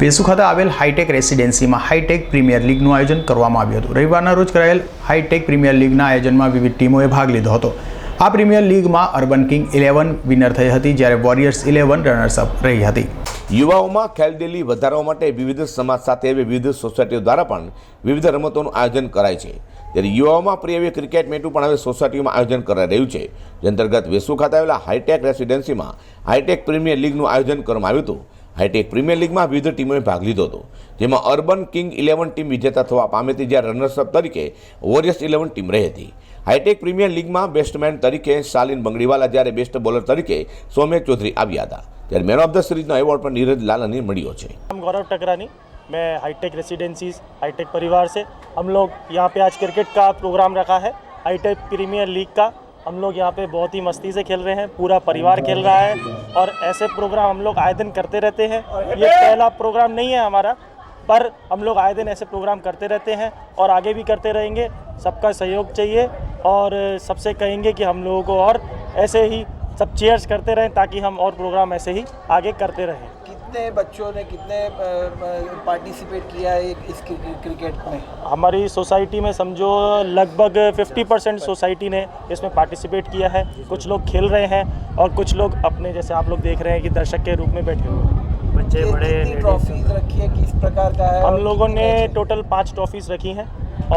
વેસુ ખાતે આવેલ high tech રેસિડેન્સીમાં high tech premier લીગનું આયોજન કરવામાં આવ્યું હતું। રવિવારના રોજ કરાયેલ હાઈટેક પ્રીમિયર લીગના આયોજનમાં વિવિધ ટીમોએ ભાગ લીધો હતો। આ પ્રીમિયર લીગમાં અર્બન કિંગ 11 વિનર થઈ હતી, જ્યારે વોરિયર્સ 11 રનર્સઅપ રહી હતી। યુવાઓમાં ખેલદિલી વધારવા માટે વિવિધ સમાજ સાથે વિવિધ સોસાયટીઓ દ્વારા પણ વિવિધ રમતોનું આયોજન કરાય છે। ત્યારે યુવાઓમાં પ્રિય એવી ક્રિકેટ મેચનું પણ હવે સોસાયટીઓમાં આયોજન કરાઈ રહ્યું છે। જે અંતર્ગત વેસુ ખાતે આવેલા હાઈટેક રેસિડેન્સીમાં હાઈટેક પ્રીમિયર લીગનું આયોજન કરવામાં આવ્યું હતું। હાઈટેક પ્રીમિયર લીગમાં વિવિધ ટીમોએ ભાગ લીધો હતો, જેમાં અર્બન કિંગ 11 ટીમ વિજેતા થવા પામી હતી, જ્યારે રનર્સઅપ તરીકે વોરિયર્સ 11 ટીમ રહી હતી। હાઈટેક પ્રીમિયર લીગમાં બેસ્ટમેન તરીકે શાલિન બંગડીવાલા, જ્યારે બેસ્ટ બોલર તરીકે સૌમ્ય ચૌધરી આવ્યા હતા। ત્યારે man of the series award पर नीरज लालनी मड़ियो है। हम गौरव टकरानी, मैं हाईटेक रेसिडेंसीज हाईटेक परिवार से हम लोग यहाँ पे आज क्रिकेट का प्रोग्राम रखा है। हाईटेक प्रीमियर लीग का हम लोग यहाँ पे बहुत ही मस्ती से खेल रहे हैं, पूरा परिवार खेल रहा है और ऐसे प्रोग्राम हम लोग आए दिन करते रहते हैं। ये पहला प्रोग्राम नहीं है हमारा, पर हम लोग आए दिन ऐसे प्रोग्राम करते रहते हैं और आगे भी करते रहेंगे। सबका सहयोग चाहिए और सबसे कहेंगे कि हम लोगों को और ऐसे ही सब चीयर्स करते रहें ताकि हम और प्रोग्राम ऐसे ही आगे करते रहें। कितने बच्चों ने कितने पार्टिसिपेट किया है इस क्रिकेट में? हमारी सोसाइटी में समझो लगभग 50% सोसाइटी ने इसमें पार्टिसिपेट किया है। कुछ लोग खेल रहे हैं और कुछ लोग अपने, जैसे आप लोग देख रहे हैं कि दर्शक के रूप में बैठे हुए हैं, बच्चे बड़े। ट्रॉफीज रखी है, किस प्रकार का है? हम लोगों ने टोटल 5 ट्रॉफीज़ रखी हैं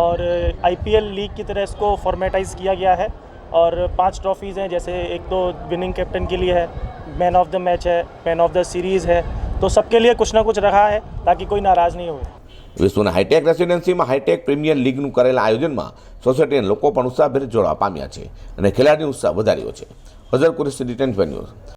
और IPL लीग की तरह इसको फॉर्मेटाइज किया गया है और 5 ट्रॉफीज़ हैं। जैसे एक तो विनिंग कैप्टन के लिए है, मैन ऑफ द मैच है, मैन ऑफ द सीरीज़ है, तो सबके लिए कुछ ना कुछ रखा है ताकि कोई नाराज़ नहीं हो। विश्वના હાઈટેક રેસિડેન્સીમાં હાઈટેક પ્રીમિયર લીગનું કરેલા આયોજનમાં સોસાયટીના લોકો પણ ઉત્સાહભેર જોડાવા પામ્યા છે અને ખેલાડીનો ઉત્સાહ વધાર્યો છે। અઝર કુરેશી, ડી10 ન્યૂઝ।